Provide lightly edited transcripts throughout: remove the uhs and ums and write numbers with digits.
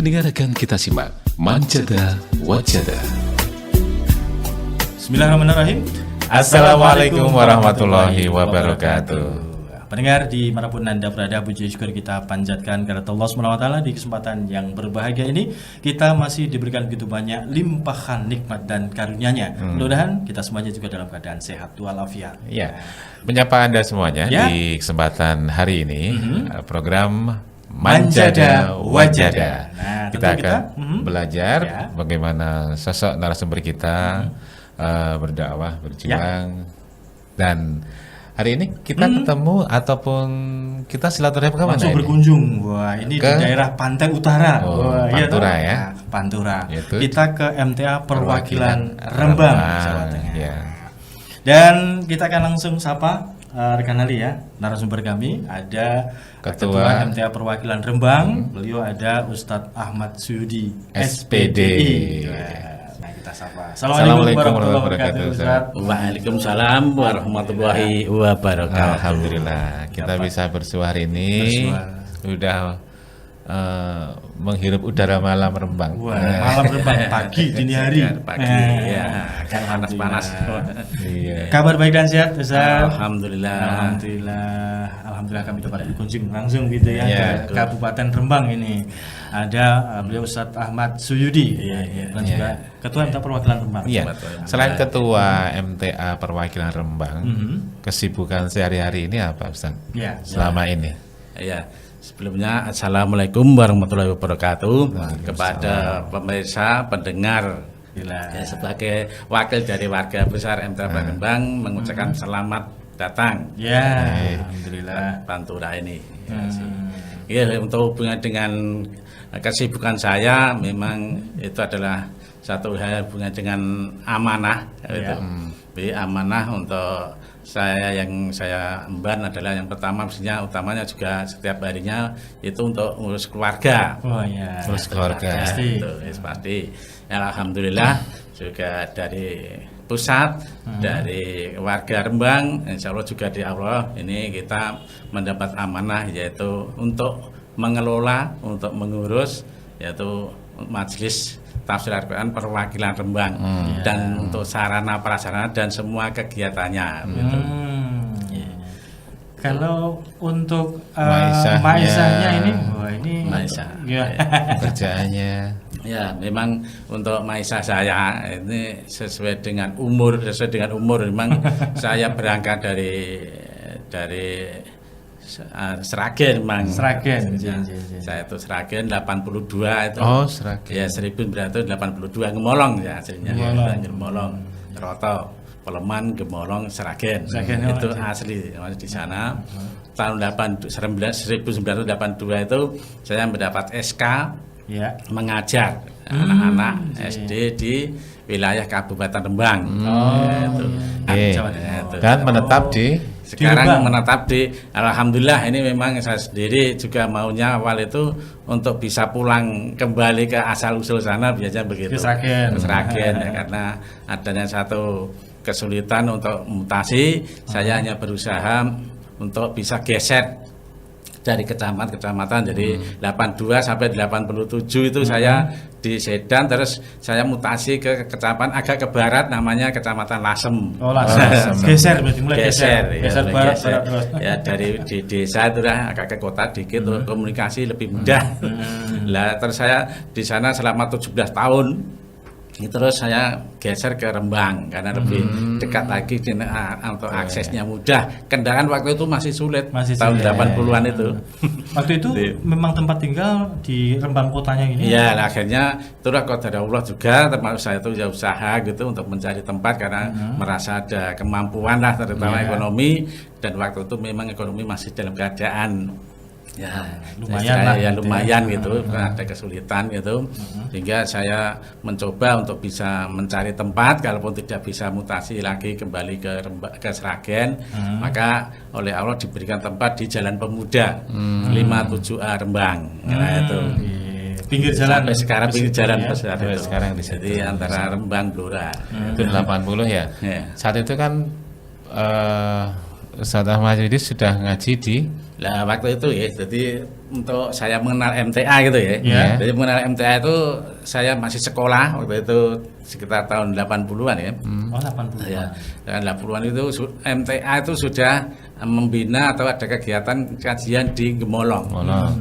pendengar akan kita simak Manjada Wajada. Bismillahirrahmanirrahim. Assalamualaikum warahmatullahi wabarakatuh. Pendengar dimanapun Anda berada, puji syukur kita panjatkan kepada Allah SWT. Di kesempatan yang berbahagia ini kita masih diberikan begitu banyak limpahan nikmat dan karunia-Nya. Mudah-mudahan kita semuanya juga dalam keadaan sehat walafiat. Ya, menyapa Anda semuanya Ya. di kesempatan hari ini program Manjada Wajada. Nah, kita tentu akan kita, belajar Ya. bagaimana sosok narasumber kita berdakwah, berjuang, dan hari ini kita ketemu ataupun kita silaturahmi ke mana langsung ini? berkunjung. Wah, ini Ke? di daerah Pantai Utara. Oh, Wah, iya Pantura toh? ya. Nah, Pantura. Yaitu Kita ke MTA Perwakilan Rembang, Jawa Tengah. Ya. Dan kita akan langsung sapa rekan Ali ya, narasumber kami ada Ketua MTA Perwakilan Rembang, beliau ada Ustadz Ahmad Suyudi SPDI. Nah, kita sapa. Assalamualaikum warahmatullahi wabarakatuh, Ustadz. Waalaikumsalam warahmatullahi wabarakatuh. Alhamdulillah kita bisa bersua hari ini. Sudah menghirup udara malam Rembang. Wah, malam Rembang, pagi dini hari. Pagi ya, kan panas-panas. Iya. Kabar baik dan sehat, Ustadz? Alhamdulillah. Alhamdulillah kami dapat berkunjung langsung gitu ya Iya, ke Kabupaten Rembang ini. Ada beliau Ustadz Ahmad Suyudi dan juga Ketua MTA Perwakilan Rembang. Iya. Selain Ketua MTA Perwakilan Rembang, kesibukan sehari-hari ini apa, Ustaz? Ya. Selama ini. Ya, sebelumnya assalamualaikum warahmatullahi wabarakatuh kepada pemirsa, pendengar. Ya, sebagai wakil dari warga besar MTA Rembang mengucapkan selamat datang. Ya, alhamdulillah. Pantura ini. Ya, untuk hubungan dengan kesibukan saya memang itu adalah satu hal hubungan dengan amanah gitu. Amanah untuk saya yang saya emban adalah yang pertama mestinya utamanya juga setiap harinya itu untuk ngurus keluarga. Oh ya. Terus keluarga. Pasti. Itu pasti. Ya, alhamdulillah juga dari pusat, dari warga Rembang, insya Allah juga di Allah ini kita mendapat amanah yaitu untuk mengelola, untuk mengurus yaitu majelis tafsir Al-Quran Perwakilan Rembang dan untuk sarana prasarana dan semua kegiatannya. Gitu. Kalau untuk Maisahnya. ini, wah ini Maisah. Ya. Kerjaannya. Ya, memang untuk maisah saya ini sesuai dengan umur memang saya berangkat dari Sragen memang. Sragen. Saya itu Sragen 82 itu. Oh, Sragen. Ya, 1982 Gemolong ya hasilnya. Gemolong. Roto, Peleman, Gemolong, Sragen. Itu asli di sana. Tahun 1982 itu saya mendapat SK mengajar anak-anak SD di wilayah Kabupaten Rembang. Dan menetap di sekarang menetap di alhamdulillah ini memang saya sendiri juga maunya awal itu untuk bisa pulang kembali ke asal usul sana biasanya begitu. Ke Sragen ya, karena adanya satu kesulitan untuk mutasi, saya hanya berusaha untuk bisa geser dari kecamatan jadi 82 sampai 87 itu saya di Sedan, terus saya mutasi ke kecamatan agak ke barat namanya Kecamatan Lasem. Oh, Lasem. Geser berarti mulai geser barat terus. Ya dari di desa itu lah agak ke kota dikit untuk komunikasi lebih mudah. Lah terus saya di sana selama 17 tahun. Terus saya geser ke Rembang karena lebih dekat lagi untuk aksesnya mudah. Kendaraan waktu itu masih sulit. Tahun 80-an itu. Waktu itu memang tempat tinggal di Rembang kotanya ini. Iya, akhirnya itulah qadar Allah juga, termasuk saya itu ya usaha gitu untuk mencari tempat karena merasa ada kemampuan lah terutama ekonomi, dan waktu itu memang ekonomi masih dalam keadaan ya lumayan lah, ya lumayan gitu, ada kesulitan gitu, sehingga saya mencoba untuk bisa mencari tempat, kalaupun tidak bisa mutasi lagi kembali ke Sragen, maka oleh Allah diberikan tempat di Jalan Pemuda 57A Rembang. Nah itu pinggir jalan sampai sekarang pinggir jalan sampai sekarang di situ. Jadi antara Rembang Blora. Itu 80 ya. Saat itu kan Ustaz Ahmad Suyudi sudah ngaji di Lah waktu itu ya, jadi untuk saya mengenal MTA gitu ya. Ya. Jadi mengenal MTA itu saya masih sekolah waktu itu sekitar tahun 80-an ya. Oh 80. Ya, dan 80-an itu MTA itu sudah membina atau ada kegiatan kajian di Gemolong.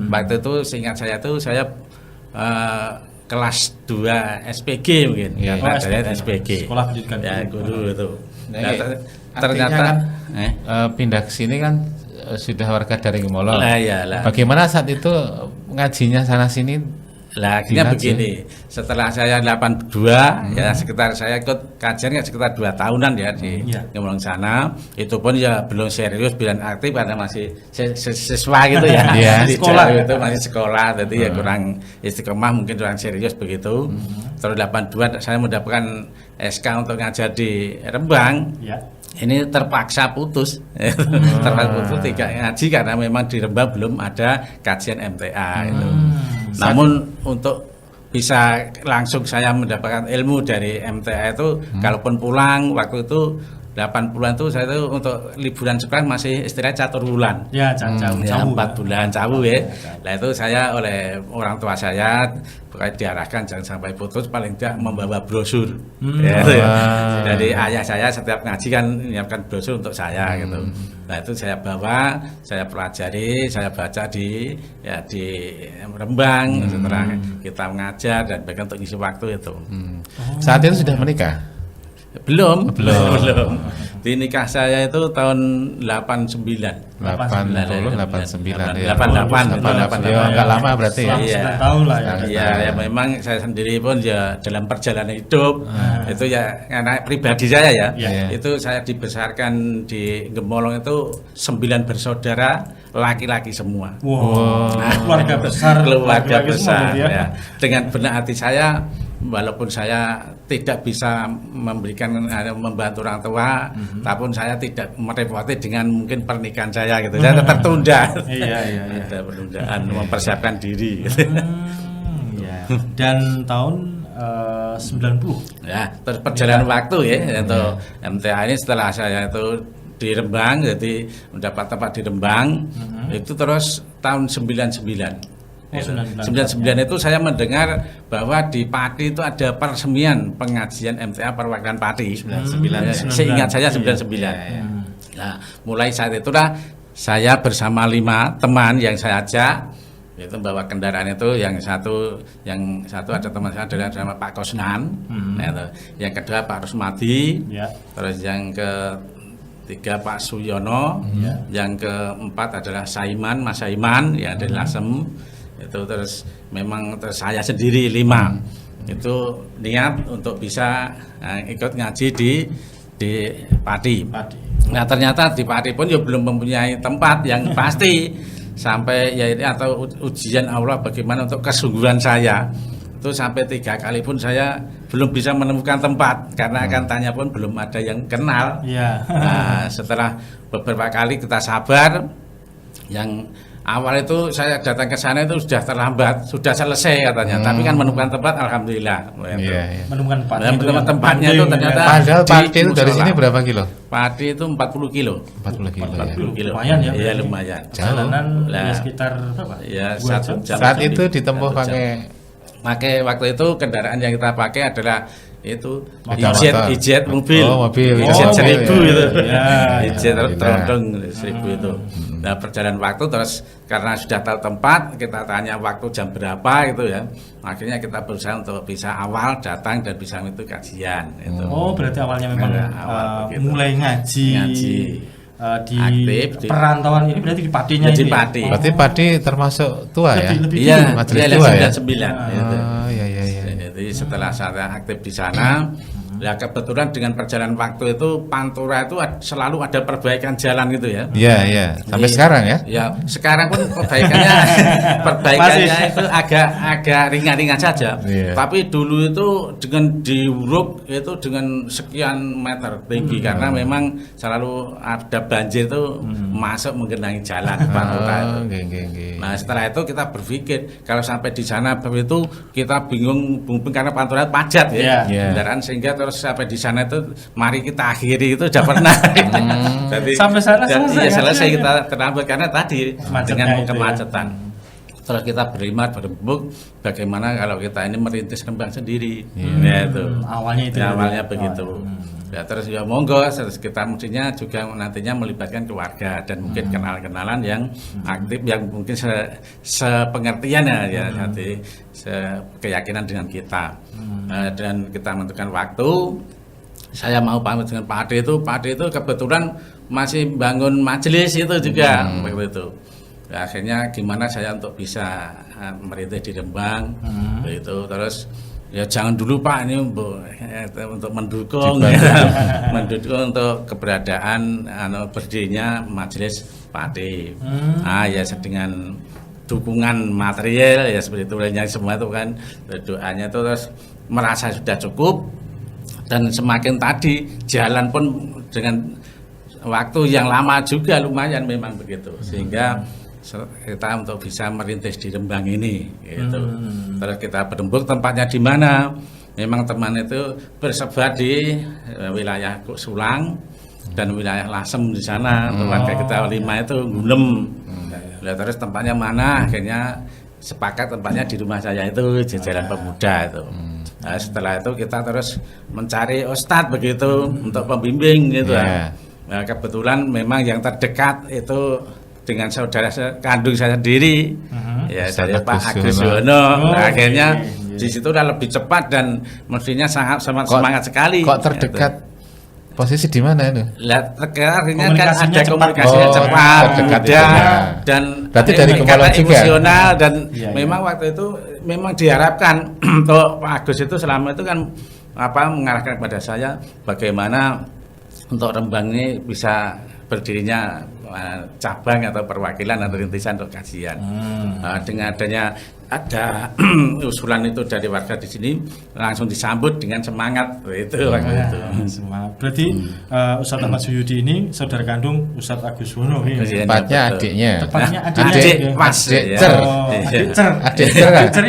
Waktu itu seingat saya itu saya kelas 2 SPG mungkin. Iya. Karena Oh, saya SPG. SPG. Sekolah Pendidikan Ya, guru itu. Nah, Nah, artinya ternyata kan, eh? pindah ke sini kan sudah warga dari Gemolong. Lah ya lah. Bagaimana saat itu ngajinya sana sini? Lah akhirnya Dinas, begini, setelah saya 82 ya sekitar saya ikut kajian ya sekitar 2 tahunan ya di Iya. Gemolong sana. Itu pun ya belum serius, belum aktif karena masih siswa gitu ya. Iya. Di Sekolah. Jawa itu masih sekolah, jadi ya kurang istiqomah, mungkin kurang serius begitu. Terus 82 saya mendapatkan SK untuk ngajar di Rembang. Ya. Ini terpaksa putus, terpaksa putus tidak ngaji karena memang di Rembang belum ada kajian MTA itu. Namun untuk bisa langsung saya mendapatkan ilmu dari MTA itu, kalaupun pulang waktu itu 80-an itu saya itu untuk liburan sekolah masih istirahat 1 bulan. Ya, jauh. Ya, 4 bulan cawu ya. Nah itu saya oleh orang tua saya pokoknya diarahkan jangan sampai putus, paling tidak membawa brosur. Ya, itu ya. Dari ayah saya setiap ngaji kan menyiapkan brosur untuk saya gitu. Nah itu saya bawa, saya pelajari, saya baca di Rembang setelah kita mengajar dan bahkan untuk ngisi waktu itu. Saat itu sudah menikah? Belum. Di nikah saya itu tahun 89. 80, 89 ya. 88. Ya, agak lama berarti ya. Selama Iya. 9 tahun lah ya. Iya, ya memang saya sendiri pun ya dalam perjalanan hidup itu ya karena pribadi saya ya, Iya. itu saya dibesarkan di Gemolong itu 9 bersaudara laki-laki semua. Wow. Keluarga besar. Keluarga laki-laki semua besar gitu ya. Dengan benak hati saya, walaupun saya tidak bisa membantu orang tua, tapi saya tidak merepoti dengan mungkin pernikahan saya gitu. Saya tetap tunda. Iya. Ada penundaan mempersiapkan diri. Iya. Dan tahun 90. Ya, terus perjalanan waktu ya untuk MTA ini setelah saya itu di Rembang, jadi mendapat tempat di Rembang, itu terus tahun 99. Oh, 99 itu saya mendengar bahwa di Pati itu ada persemian pengajian MTA perwakilan Pati. 99. Seingat saya 99. Iya. Nah, mulai saat itulah saya bersama 5 teman yang saya ajak itu bawa kendaraan itu, yang satu ada teman saya adalah sama Pak Kosnan, yang kedua Pak Rusmadi, Ya. terus yang ketiga Pak Suyono, yang keempat adalah Mas Saiman ya dari Lasem. Itu terus memang terus saya sendiri 5 itu niat untuk bisa ikut ngaji di Pati. Nah ternyata di Pati pun ya belum mempunyai tempat yang pasti sampai ya ini atau ujian Allah bagaimana untuk kesungguhan saya itu sampai 3 kali pun saya belum bisa menemukan tempat karena akan tanya pun belum ada yang kenal. Iya. Nah, setelah beberapa kali kita sabar, yang awal itu saya datang ke sana itu sudah terlambat, sudah selesai katanya. Tapi kan menemukan tempat, alhamdulillah. Iya. Menemukan tempat. Nah, menemukan tempatnya itu ternyata Padahal di Pati itu dari musola. sini berapa kilo? Pati itu 40 kilo. 40 kilo ya. 40 kilo. Lumayan ya. Iya lumayan. Perjalanan Lah. ya sekitar berapa? Ya 2 1 jam. jam. Saat lebih. itu ditempuh 1 jam. pakai waktu itu kendaraan yang kita pakai adalah itu Sepeda motor. ijet mobil. Oh, mobil. Ijet Oh, 1000 mobil, itu. ya. Ijet Ya, terondong 1000 itu. Nah, perjalanan waktu terus karena sudah tahu tempat, kita tanya waktu jam berapa gitu ya. Akhirnya kita berusaha untuk bisa awal datang dan bisa itu kajian itu. Oh, berarti awalnya memang Nah, awal begitu. mulai ngaji. Ngaji. Di Aktif di- perantauan ini berarti di Patinya Di ini. Pati. Berarti Pati termasuk tua ya? Lebih Iya, dulu. Majelis iya tua ya? 99 gitu. Oh, iya. Jadi setelah saya aktif di sana, ya kebetulan dengan perjalanan waktu itu Pantura itu selalu ada perbaikan jalan gitu ya. Iya. Sampai Jadi, sekarang ya? Ya, sekarang pun perbaikannya itu agak ringan-ringan saja. Iya. Tapi dulu itu dengan diuruk itu dengan sekian meter tinggi karena memang selalu ada banjir itu masuk menggenangi jalan Pantura itu. Oke. Nah setelah itu kita berpikir kalau sampai di sana itu kita bingung karena Pantura padat ya Iya. kendaraan, sehingga terus terus sampai di sana itu mari kita akhiri itu udah pernah. Jadi Sampai sana selesai, ya, selesai kan? kita terlambat karena tadi Macetnya dengan itu ya. kemacetan. Terus kita berembuk bagaimana kalau kita ini merintis Rembang sendiri. Ya itu. Awalnya itu. Ya, awalnya Oh, begitu. Ya terus ya monggo kita mestinya juga nantinya melibatkan keluarga dan mungkin kenalan-kenalan yang aktif yang mungkin sepengertian ya nanti keyakinan dengan kita. Dan kita menentukan waktu. Saya mau pamit dengan Pak Ade itu kebetulan masih bangun majelis itu juga waktu itu. Ya, akhirnya gimana saya untuk bisa merintih di Rembang begitu. Terus ya jangan dulu Pak ini untuk mendukung mendukung untuk keberadaan berdirinya majelis Pak Ade. Ya dengan dukungan material ya seperti itu lainnya semua itu kan doanya itu terus merasa sudah cukup dan semakin tadi jalan pun dengan waktu yang lama juga lumayan memang begitu sehingga kita untuk bisa merintis di Rembang ini gitu. Terus kita berembuk tempatnya di mana. Memang teman itu bersebar di wilayah Sulang dan wilayah Lasem di sana. Warga kita 5 itu Gulem. Nah, terus tempatnya mana? Akhirnya sepakat tempatnya di rumah saya itu di Jalan Pemuda itu. Nah, setelah itu kita terus mencari ustadz begitu untuk pembimbing gitu. Nah, kebetulan memang yang terdekat itu dengan saudara kandung saya sendiri, ya dari Pak Agus Yono. Akhirnya di situ udah lebih cepat dan mestinya sangat semangat sekali. Kok terdekat? Posisi di mana itu? Lihat artinya kan ada komunikasinya Oh, cepat, terdekat mudah, ya. dan Berarti dari Kemolo juga? emosional dan Iya, memang waktu itu memang diharapkan untuk Pak Agus itu selama itu kan mengarahkan kepada saya bagaimana untuk Rembang ini bisa berdirinya cabang atau perwakilan atau rintisan untuk kajian. Dengan adanya ada usulan itu dari warga di sini langsung disambut dengan semangat itu waktu itu. Semangat. Berarti Ustadz Ahmad Suyudi ini saudara kandung Ustadz Agus Wono ini. Iya, Tepatnya betul. adiknya. Tepatnya Adik adiknya. Mas Adik ya. Cer. Oh, adik cer. Adik cer kan? Adik cer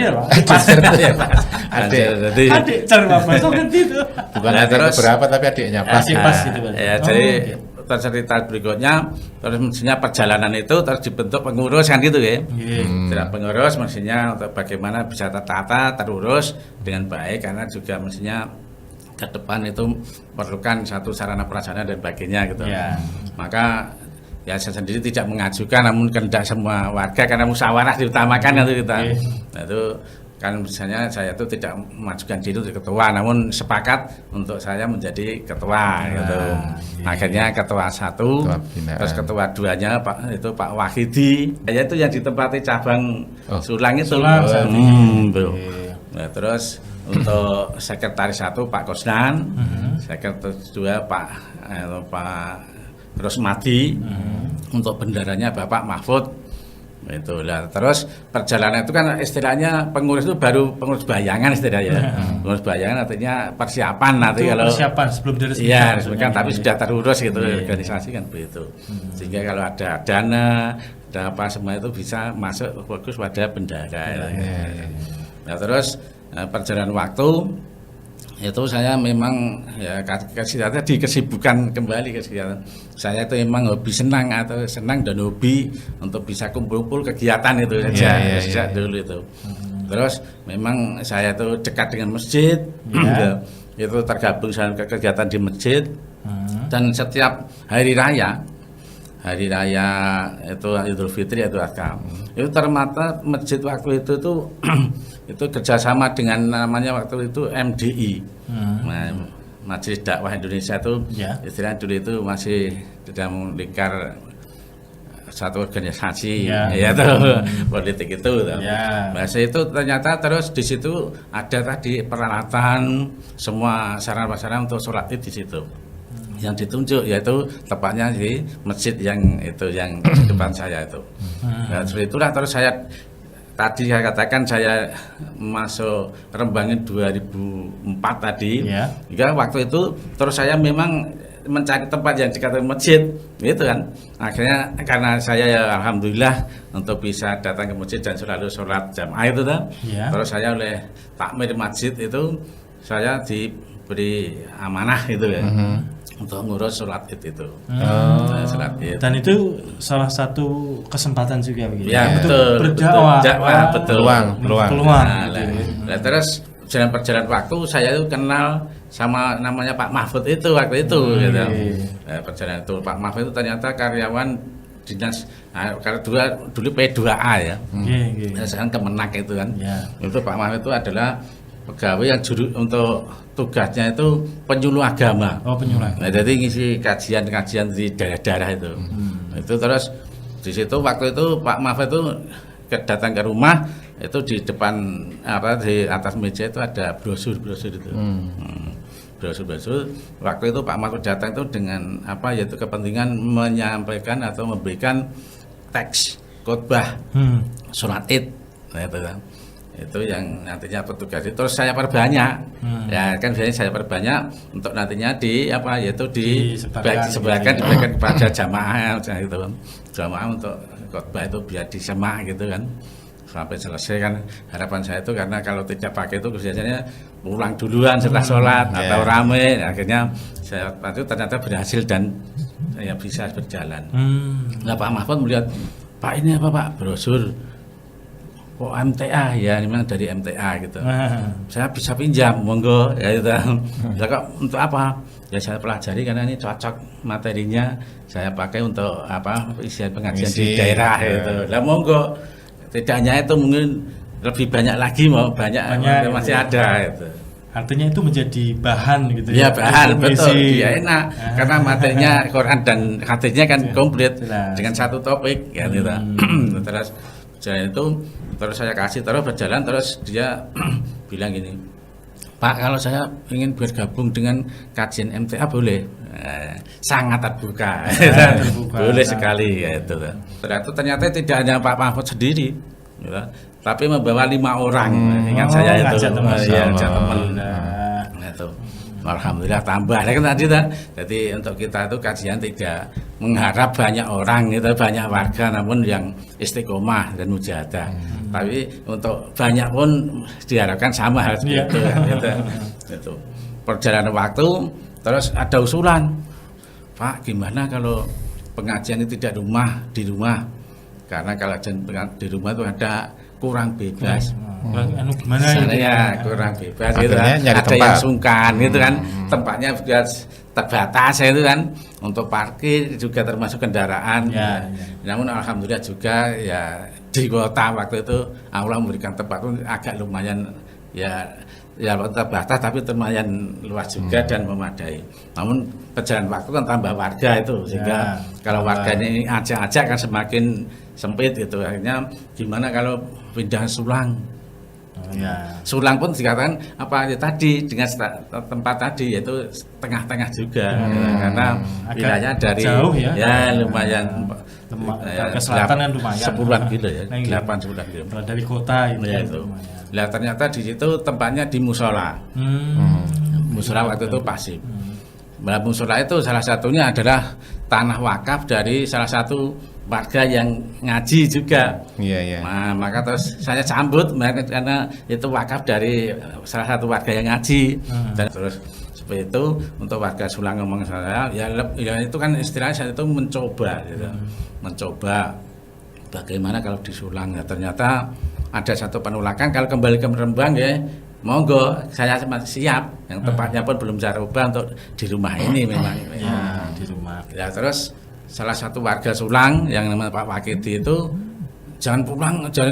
ya Pak? Adik. Jadi Adik cer Bapak. So kan itu. Bukan Nah, adik terus- berapa tapi adiknya pas. Adik pas gitu Pak. ya Oh, jadi oke. cerita berikutnya terus mestinya perjalanan itu terus dibentuk pengurus kan gitu ya. Tidak pengurus mestinya untuk bagaimana bisa tertata terurus dengan baik karena juga mestinya ke depan itu perlukan satu sarana prasarana dan sebagainya gitu. Ya. Maka ya saya sendiri tidak mengajukan namun kehendak semua warga karena musyawarah diutamakan itu kita. Nah, itu kan misalnya saya itu tidak mengajukan diri untuk ketua namun sepakat untuk saya menjadi ketua gitu. Akhirnya ketua 1 Ketua binaan. terus ketua 2-nya Pak Wahidi yaitu yang ditempati cabang Sulang itu. Sulang, saat Tuh. Nah, terus untuk sekretaris 1 Pak Kosnan, sekretaris 2 Pak Rosmadi, untuk bendaranya Bapak Mahfud. Itulah. Terus perjalanan itu kan istilahnya pengurus itu baru pengurus bayangan istilahnya. Pengurus bayangan artinya persiapan nanti Itu kalau persiapan sebelum diresmikan. iya, resmikan tapi Iya. sudah terurus gitu organisasi kan begitu. Sehingga kalau ada dana, ada apa semua itu bisa masuk fokus pada bendara. Nah, terus perjalanan waktu itu saya memang ya kegiatan di kesibukan kembali kegiatan saya itu memang hobi senang dan hobi untuk bisa kumpul-kumpul kegiatan itu saja sejak dulu itu. Terus memang saya itu dekat dengan masjid, itu tergabung dengan kegiatan di masjid dan setiap hari raya itu Idul Fitri atau Adha itu ternyata masjid waktu itu tuh itu kerjasama dengan namanya waktu itu MDI, Majelis Dakwah Indonesia itu istilahnya dulu itu masih dalam lingkar satu organisasi politik itu. Bahasa itu ternyata terus di situ ada tadi peralatan semua sarana-prasarana untuk sholat Id di situ. Yang ditunjuk yaitu tepatnya di masjid yang di depan saya itu. Nah, seperti itulah terus saya katakan saya masuk Rembang 2004 tadi. Hingga waktu itu terus saya memang mencari tempat yang dekat dengan masjid, gitu kan. Akhirnya karena saya ya alhamdulillah untuk bisa datang ke masjid dan selalu sholat jamaah itu kan. Terus saya oleh takmir masjid itu saya diberi diberi amanah gitu ya. Untuk ngurus sholat id itu. Sholat id. Dan itu salah satu kesempatan juga begitu. Ya, untuk betul. berdakwah. Dakwah, betul. Peluang. Nah, terus perjalanan waktu saya itu kenal sama namanya Pak Mahfud itu waktu itu gitu. Perjalanan itu Pak Mahfud itu ternyata karyawan dinas karena dulu P2A ya. Sekarang Kemenak itu kan. Itu Pak Mahfud itu adalah pegawai yang untuk tugasnya itu penyuluh agama. Oh, penyuluh. Nah, jadi ngisi kajian-kajian di daerah-daerah itu. Itu terus di situ waktu itu Pak Mahfud itu datang ke rumah, itu di depan di atas meja itu ada brosur itu. Brosur. Waktu itu Pak Mahfud datang itu dengan yaitu kepentingan menyampaikan atau memberikan teks khotbah sholat id. Nah, itu kan. Itu yang nantinya petugas itu terus saya perbanyak ya kan, biasanya saya perbanyak untuk nantinya yaitu disebarkan diberikan kepada jamaah gitu kan, jamaah untuk khotbah itu biar disemak gitu kan sampai selesai kan. Harapan saya itu karena kalau tidak pakai itu biasanya pulang duluan setelah sholat atau rame, akhirnya saya itu ternyata berhasil dan saya bisa berjalan. Nah, Pak Mahfud melihat, Pak ini apa Pak, brosur kok MTA ya, memang dari MTA gitu. Saya bisa pinjam, monggo ya gitu. Ya kok untuk apa? Ya saya pelajari karena ini cocok materinya, saya pakai untuk isian pengajian di daerah gitu. Lah monggo. Tidak hanya itu, mungkin lebih banyak lagi banyak masih ada gitu. Artinya itu menjadi bahan gitu ya. Bahan betul. Dia enak karena materinya Quran dan hadisnya kan komplit dengan satu topik ya gitu. Terus jalan itu terus saya kasih berjalan terus dia bilang gini, Pak, kalau saya ingin bergabung dengan kajian MTA boleh? Sangat terbuka. Boleh sekali ya itu. Ternyata tidak hanya Pak Mahfud sendiri ya, tapi membawa 5 orang. Ingat saya itu teman. Itu alhamdulillah tambah kan tadi kan. Jadi untuk kita itu kajian tidak mengharap banyak orang gitu, banyak warga, namun yang istiqomah dan mujahadah. Tapi untuk banyak pun diharapkan sama harus gitu. Itu perjalanan waktu terus ada usulan, Pak, gimana kalau pengajian itu tidak di rumah? Karena kalau di rumah itu ada kurang bebas. Gimana ya kurang bebas gitu kan. Ada yang sungkan gitu kan. Tempatnya juga terbatas itu kan. Untuk parkir juga termasuk kendaraan. Namun alhamdulillah juga ya di kota waktu itu Allah memberikan tempat itu agak lumayan ya terbatas tapi lumayan luas juga dan memadai. Namun perjalanan waktu kan tambah warga itu sehingga kalau warganya ini ajak-ajak kan semakin sempit gitu. Akhirnya gimana kalau pindah Sulang? Sulang pun dikatakan tadi dengan tempat tadi yaitu tengah-tengah juga karena wilayahnya dari jauh lumayan ke selatan kan lumayan 10-an kilo ya, 8-10 kilo dari kota itu. Lah ternyata di situ tempatnya di musola. Musola waktu itu pasif. Musola itu salah satunya adalah tanah wakaf dari salah satu warga yang ngaji juga. Nah, maka terus saya sambut karena itu wakaf dari salah satu warga yang ngaji. Dan terus seperti itu untuk warga Sulang ngomong saya ya itu kan istilahnya saya itu mencoba gitu. Mencoba bagaimana kalau di Sulang ya, ternyata ada satu penolakan kalau kembali ke Rembang ya monggo, saya masih siap. Yang tempatnya pun belum saya ubah untuk di rumah ini memang. Di rumah. Ya terus salah satu warga Sulang yang namanya Pak Wakidi itu jangan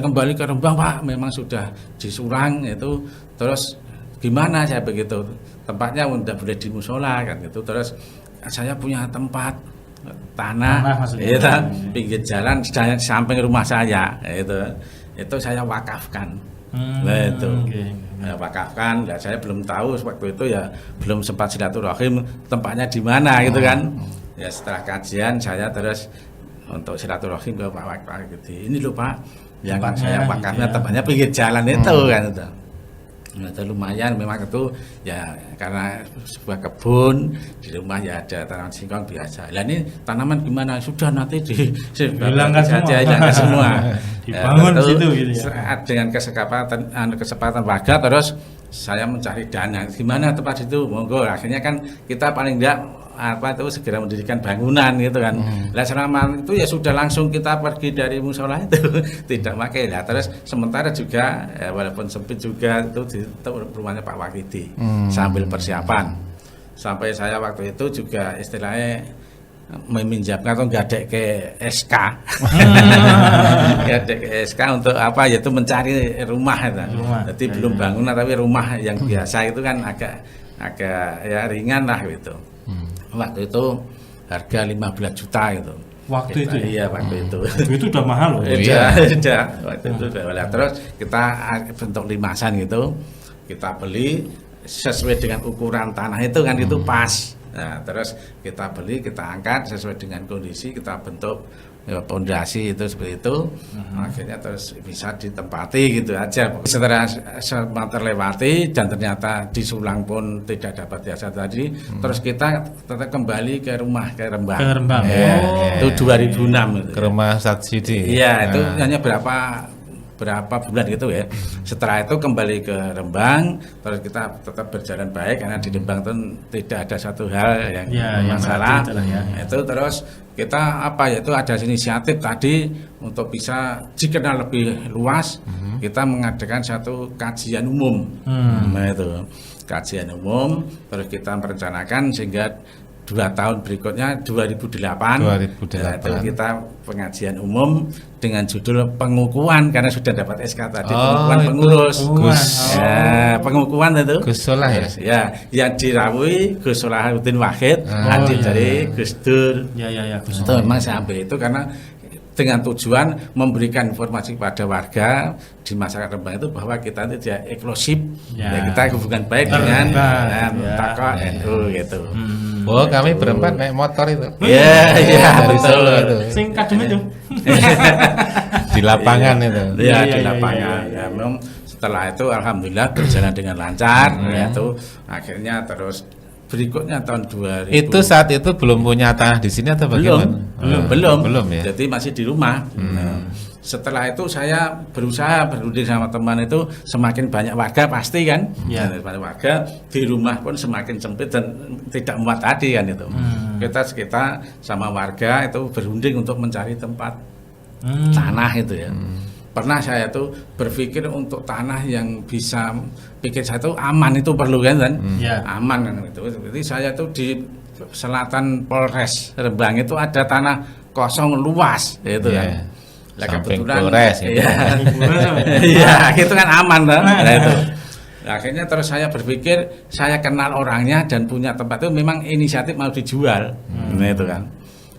kembali ke Rembang Pak, memang sudah di Sulang itu. Terus gimana saya begitu, tempatnya udah boleh di musola kan gitu. Terus saya punya tempat tanah pinggir jalan samping rumah saya itu saya wakafkan. Nah itu wakafkan. Nah, saya belum tahu waktu itu ya, belum sempat silaturahim tempatnya di mana gitu kan. Ya setelah kajian saya terus untuk silaturahim ke Pak Wakidi. Ini loh Pak, yang saya wakafnya tempatnya pinggir jalan itu kan itu. Nah, itu lumayan memang itu ya karena sebuah kebun di rumah ya ada tanaman singkong biasa. Lah ini tanaman gimana? Sudah nanti hilangkan semua. Dibangun situ gitu ya. Dengan kesepakatan warga terus saya mencari dana, gimana tempat itu, monggo. Akhirnya kan kita paling enggak segera mendirikan bangunan gitu kan. Lah selama itu ya sudah langsung kita pergi dari musola itu tidak pakai. Lah terus sementara juga walaupun sempit juga itu di rumahnya Pak Wakidi sambil persiapan. Sampai saya waktu itu juga istilahnya meminjamkan atau gadek ke SK. Gadek ke SK untuk apa? Yaitu mencari rumah itu. Jadi belum bangunan tapi rumah yang biasa itu kan agak ya ringan lah gitu. Waktu itu harga 15 juta gitu. Waktu itu ya? Iya, waktu itu. Waktu itu udah mahal loh. Udah. Waktu itu udah mahal. Terus kita bentuk limasan gitu. Kita beli sesuai dengan ukuran tanah itu kan itu pas. Nah, terus kita beli, kita angkat sesuai dengan kondisi, kita bentuk pondasi itu seperti itu. Akhirnya terus bisa ditempati gitu aja. Setelah sempat terlewati dan ternyata disulang pun tidak dapat jasa tadi, terus kita tetap kembali ke rumah ke Rembang. Ke Rembang. Itu 2006 itu. Ke rumah Ustadz Sidi. Iya, itu hanya berapa bulan gitu ya. Setelah itu kembali ke Rembang, terus kita tetap berjalan baik karena di Rembang itu tidak ada satu hal yang masalah. Itu terus kita yaitu ada inisiatif tadi untuk bisa dikenal lebih luas, kita mengadakan satu kajian umum. Nah itu kajian umum, terus kita merencanakan sehingga 2 tahun berikutnya 2008 itu kita pengajian umum dengan judul pengukuhan karena sudah dapat SK tadi pengukuhan pengurus pengukuhan itu Gus Solah ya yang dirawui Gus Solahuddin Wahid adik dari Gus Dur Gus Dur. Memang saya ambil itu karena dengan tujuan memberikan informasi kepada warga di masyarakat Rembang itu bahwa kita itu tidak eksklusif, kita hubungan baik dengan tokoh NU gitu. Oh, kami berempat naik motor itu. Iya, betul itu. Sing kadung itu. Di lapangan itu. Iya, di lapangan. Ya, memang setelah itu alhamdulillah berjalan dengan lancar, yaitu akhirnya terus berikutnya tahun 2000. Itu saat itu belum punya tanah di sini atau bagaimana? Belum ya. Jadi masih di rumah. Nah, setelah itu saya berusaha berunding sama teman itu semakin banyak warga pasti kan. Banyak warga di rumah pun semakin sempit dan tidak muat tadi kan itu. Kita sama warga itu berunding untuk mencari tempat tanah itu ya. Pernah saya tuh berpikir untuk tanah yang bisa pikir saya tuh aman itu perlu kan aman kan itu. Jadi saya tuh di selatan Polres Rembang itu ada tanah kosong luas itu kan. Lah kebetulan Polres iya itu kan aman kan. Nah itu. Nah, akhirnya terus saya berpikir saya kenal orangnya dan punya tempat itu memang inisiatif mau dijual. Nah itu kan.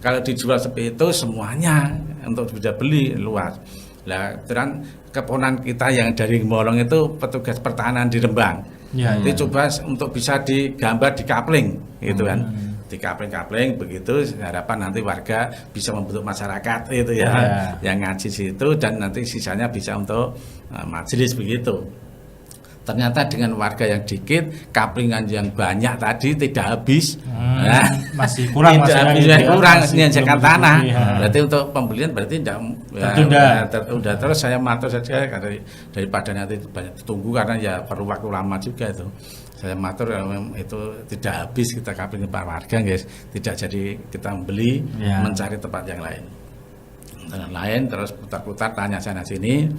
Kalau dijual seperti itu semuanya untuk bisa beli luas. Lah, terang keponan kita yang dari Molong itu petugas pertahanan di Rembang. Itu coba untuk bisa digambar di kapling, gitu kan. Di kapling begitu harapan nanti warga bisa membentuk masyarakat itu yang ngaji situ dan nanti sisanya bisa untuk majelis begitu. Ternyata dengan warga yang dikit, kaplingan yang banyak tadi tidak habis, masdari menyanyikan tanah. Berarti untuk pembelian berarti tidak tertunda. Terus saya matur saja daripada nanti banyak tunggu karena ya perlu waktu lama juga itu. Saya matur itu tidak habis kita kapling para warga guys, tidak jadi kita membeli mencari tempat yang lain. Terus putar-putar tanya sana sini.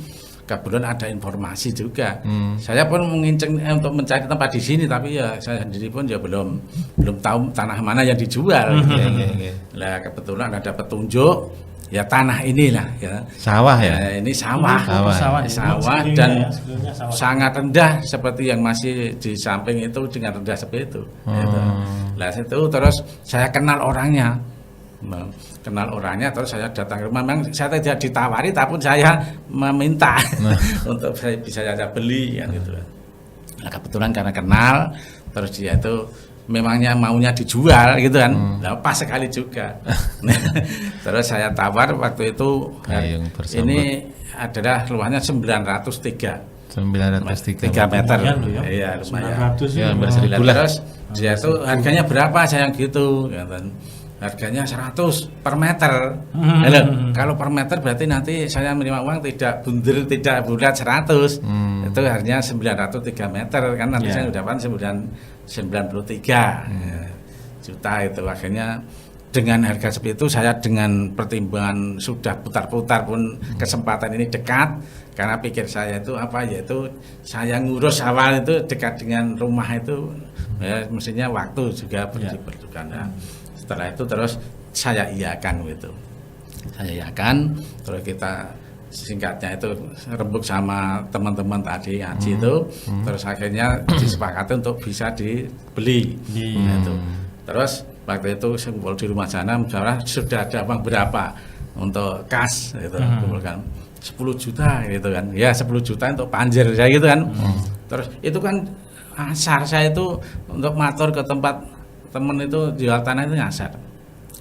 Kebetulan ada informasi juga. Saya pun menginceng untuk mencari tempat di sini, tapi ya saya sendiri pun ya belum tahu tanah mana yang dijual. Lah kebetulan ada petunjuk, ya tanah inilah ya. Sawah ya. Ini sawah dan sangat rendah seperti yang masih di samping itu dengan rendah seperti itu. Lah itu terus saya kenal orangnya. Terus saya datang ke rumah. Memang saya tidak ditawari tapi saya meminta untuk saya bisa saja beli kan gitu. Nah, kebetulan karena kenal terus dia itu memangnya maunya dijual gitu kan. Nah, pas sekali juga. Terus saya tawar waktu itu ini adalah luasnya 903 meter. Iya, lumayan. Ya, Terus dia itu harganya berapa saya gitu kan. harganya 100 per meter. Kalau per meter berarti nanti saya menerima uang tidak bunder, tidak bulat 100. Itu harganya 903 meter kan nanti saya dapat 93 juta itu. Akhirnya dengan harga seperti itu saya dengan pertimbangan sudah putar-putar pun kesempatan ini dekat karena pikir saya itu yaitu saya ngurus awal itu dekat dengan rumah itu ya mestinya waktu juga diperlukan. Nah, setelah itu terus saya iakan gitu. Saya iakan terus kita singkatnya itu rembuk sama teman-teman tadi ngaji itu terus akhirnya disepakati untuk bisa dibeli gitu. Terus waktu itu saya kumpul di rumah sana misalnya sudah ada uang berapa untuk kas gitu kumpulkan 10 juta gitu kan ya 10 juta untuk panjer saya gitu kan terus itu kan asar saya itu untuk matur ke tempat temen itu jual tanah itu ngasar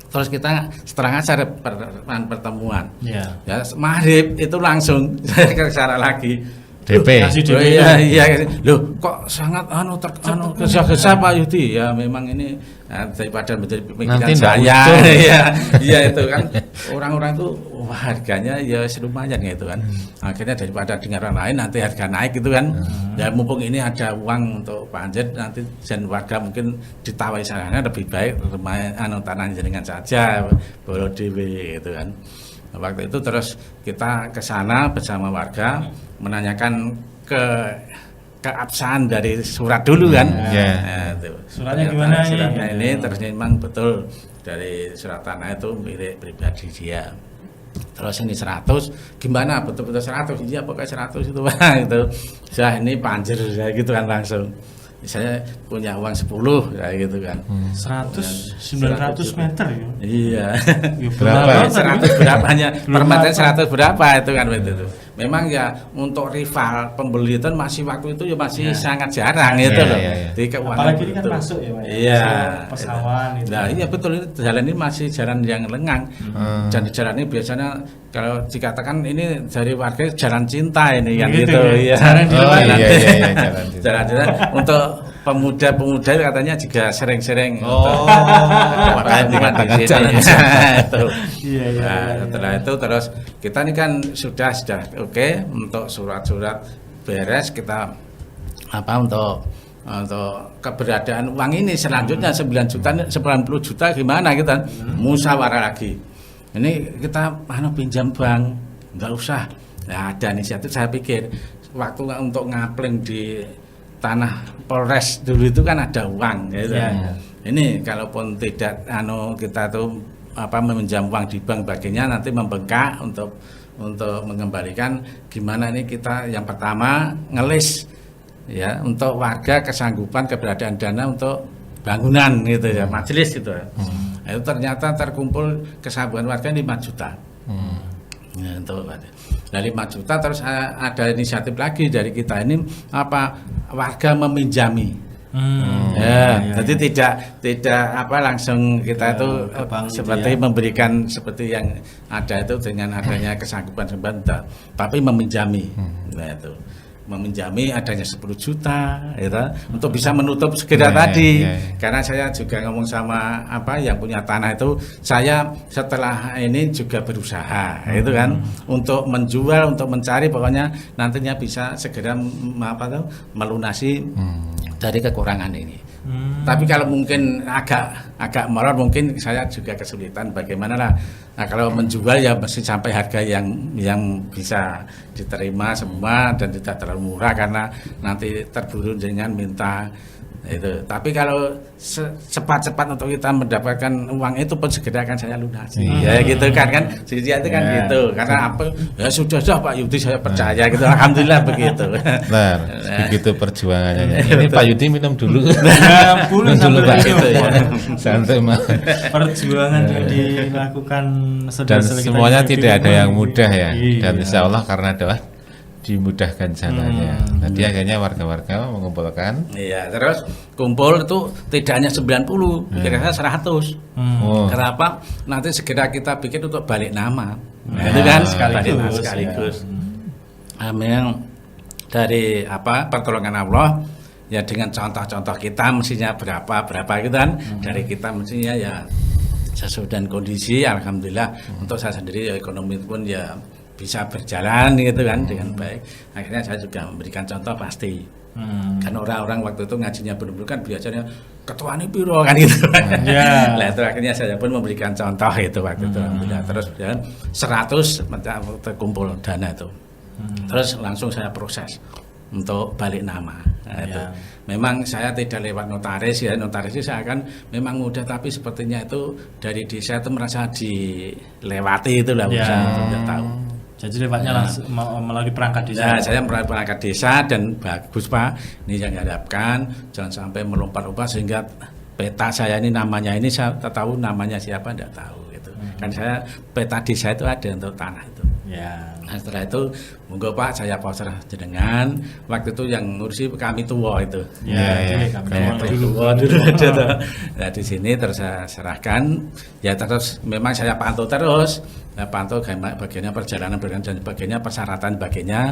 terus kita setelah ngasar pertemuan ya maghrib itu langsung saya ke sana lagi DP. Iya. Loh, kok sangat gesa-gesa Pak Yudi? Ya memang ini daripada menjadi pemikiran saya. Iya itu kan. Orang-orang itu harganya ya lumayan gitu kan. Akhirnya daripada dengan orang lain nanti harga naik gitu kan. Ya mumpung ini ada uang untuk panjet nanti dan warga mungkin ditawai sarana lebih baik tanah jenengan saja bolo dhewe gitu kan. Waktu itu terus kita ke sana bersama warga menanyakan keabsahan dari surat dulu kan. Suratnya gimana suratnya ini terus memang betul dari surat tanah itu milik pribadi dia. Terus ini 100 gimana betul-betul 100 iya pokoknya 100 itu Pak itu. Saya ini panjer gitu kan langsung. Saya punya uang 10 kayak gitu kan. 900 meter ya. Iya. Berapa? 100 berapanya? Per meter 100 berapa itu kan itu. Memang ya untuk rival pembeli itu masih waktu itu ya masih sangat jarang itu loh. Di keuangan. Apalagi ini kan masuk ya Pak. Iya. Pesawan itu. Nah, iya betul itu jalan ini masih jalan yang lengang. Dan di jalan ini biasanya kalau dikatakan ini dari warga jalan cinta ini yang gitu ya. Jalan cinta untuk pemuda-pemuda katanya juga sering-sering makanya dikatakan jalan setelah itu terus kita ini kan sudah oke untuk surat-surat beres kita untuk keberadaan uang ini selanjutnya 9 juta 90 juta gimana kita musyawarah lagi ini kita pinjam bank nggak usah nah, ada inisiatif saya pikir waktu untuk ngapling di tanah Polres dulu itu kan ada uang gitu. Ini kalaupun tidak kita tuh meminjam uang di bank baginya nanti membengkak untuk mengembalikan gimana ini kita yang pertama ngelis ya untuk warga kesanggupan keberadaan dana untuk bangunan gitu ya majelis gitu ya. Itu ternyata terkumpul kesanggupan warga 5 juta. Ya, untuk dari 5 juta terus ada inisiatif lagi dari kita ini warga meminjami. Jadi tidak langsung kita itu seperti memberikan seperti yang ada itu dengan adanya kesanggupan sebentar, tapi meminjami. Nah itu meminjami adanya 10 juta gitu, untuk bisa menutup segera tadi. Karena saya juga ngomong sama yang punya tanah itu, saya setelah ini juga berusaha itu kan untuk menjual, untuk mencari pokoknya nantinya bisa segera melunasi dari kekurangan ini. Tapi kalau mungkin agak molor mungkin saya juga kesulitan bagaimana lah. Nah, kalau menjual ya mesti sampai harga yang bisa diterima semua dan tidak terlalu murah karena nanti terburu dengan minta itu. Tapi kalau cepat-cepat untuk kita mendapatkan uang itu pun segera akan saya lunasi. Ya gitu kan jadi itu kan gitu. Karena ya sudah Pak Yudi saya percaya gitu. Alhamdulillah begitu. Nah, begitu perjuangannya. Ini Pak Yudi minum dulu. Minum dulu Pak gitu ya. Santai Mas. Perjuangan yang dilakukan dan semuanya tidak ada yang mudah ya. Dan insya Allah karena doa dimudahkan jalannya. Nanti akhirnya warga-warga mengumpulkan. Iya, terus kumpul itu tidak hanya 90, kira-kira 100. Kenapa? Nanti segera kita bikin untuk balik nama. Itu kan sekaligus. Memang dari pertolongan Allah ya dengan contoh-contoh kita mestinya berapa gitu kan. Dari kita mestinya ya sesuai dengan kondisi, alhamdulillah untuk saya sendiri ekonomi pun ya bisa berjalan gitu kan dengan baik. Akhirnya saya juga memberikan contoh pasti. Kan orang-orang waktu itu ngajinya benar-benar kan biasanya ketua ini piro kan gitu. Yeah. Nah itu akhirnya saya pun memberikan contoh itu waktu itu alhamdulillah. Terus berjalan 100 terkumpul dana itu. Terus langsung saya proses untuk balik nama. Nah, itu. Memang saya tidak lewat notaris ya, notaris itu saya kan memang mudah, tapi sepertinya itu dari desa itu merasa dilewati itu lah, saya tidak tahu. Jadi lewatnya langsung melalui perangkat desa. Nah, saya melalui perangkat desa dan bagus Pak, ini yang diharapkan jangan sampai melompat-lompat sehingga peta saya ini namanya ini saya tak tahu namanya siapa, tidak tahu gitu. Kan saya peta desa itu ada untuk tanah itu. Ya. Nah, setelah itu monggo Pak saya voucher jenengan. Waktu itu yang ngurusi kami tua itu. Kami tua dulu ada tuh. Nah di sini terus saya serahkan. Ya terus memang saya pantau terus. Saya pantau bagiannya perjalanan dan sebagainya, persyaratan bagainya.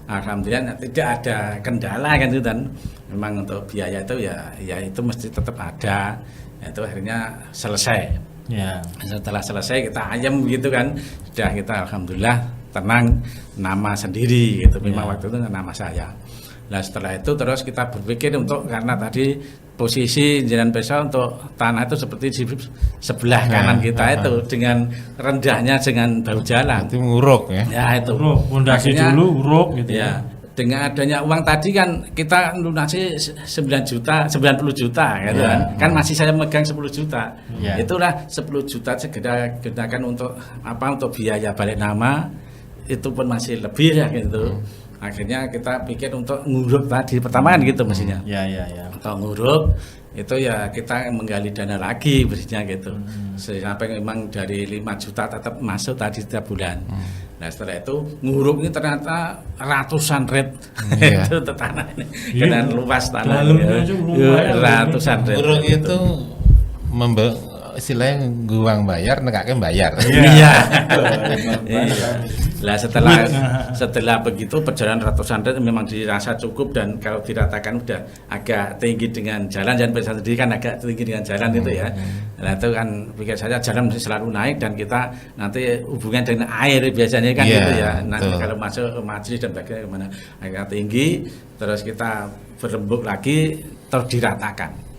Alhamdulillah tidak ada kendala kan itu, dan memang untuk biaya itu ya itu mesti tetap ada. Itu akhirnya selesai. Ya. Setelah selesai kita ayam gitu kan, sudah kita alhamdulillah tenang, nama sendiri gitu. Memang waktu itu nama saya. Nah setelah itu terus kita berpikir untuk, karena tadi posisi Jalan Pesa untuk tanah itu seperti di sebelah kanan kita itu dengan rendahnya dengan bahu jalan. Itu nguruk ya. Ya itu. Pondasi dulu uruk gitu ya. Dengan adanya uang tadi kan kita lunasi 90 juta gitu kan masih saya megang 10 juta. Itulah 10 juta segera gunakan untuk apa, untuk biaya balik nama, itu pun masih lebih ya gitu. Akhirnya kita pikir untuk nguruk tadi pertama kan gitu mestinya. Untuk nguruk itu ya kita menggali dana lagi bersihnya gitu. Sampai memang dari 5 juta tetap masuk tadi setiap bulan. Nah setelah itu nguruk ini ternyata ratusan red itu tanah ini, dengan luas tanah ratusan red. Nguruk itu istilahnya guang bayar, nekake bayar. Iya. Lah setelah begitu perjalanan ratusan red memang dirasa cukup, dan kalau diratakan udah agak tinggi dengan jalan Pesa sendiri kan agak tinggi dengan jalan itu ya. Nah itu kan pikir saya jalan mesti selalu naik, dan kita nanti hubungan dengan air biasanya kan gitu ya. Nanti kalau masuk ke majelis dan bagaimana kemana agak tinggi, terus kita berembuk lagi terus diratakan.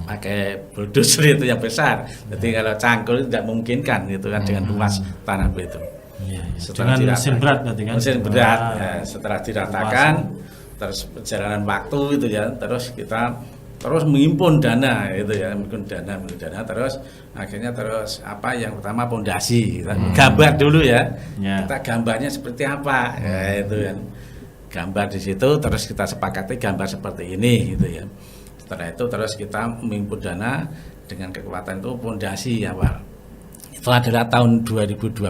Pakai bulldozer itu yang besar. Jadi kalau cangkul tidak memungkinkan gitu kan dengan luas tanah itu. Setelah dengan mesin berat berarti kan. Mesin berat. Ya, setelah diratakan terus perjalanan waktu itu ya, terus kita terus mengimpun dana itu ya, mengimpun dana terus akhirnya terus apa yang pertama pondasi, gambar dulu ya. Kita gambarnya seperti apa ya, itu kan. Gambar di situ terus kita sepakati gambar seperti ini gitu ya. Setelah itu terus kita mengimpun dana dengan kekuatan itu pondasi awal. Itu adalah tahun 2012.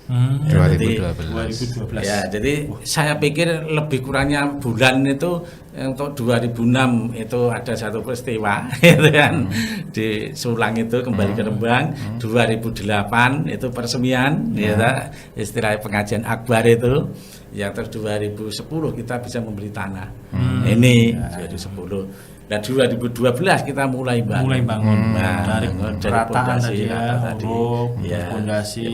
2012. Ya, jadi saya pikir lebih kurangnya bulan itu untuk 2006 itu ada satu peristiwa gitu kan. Di Sulang itu kembali ke Rembang. 2008 itu peresmian ya, istilah pengajian akbar itu. Ya terus 2010 kita bisa membeli tanah. Ini 2010. Dan 2012 kita mulai bangun. Dari perataan tadi pondasi,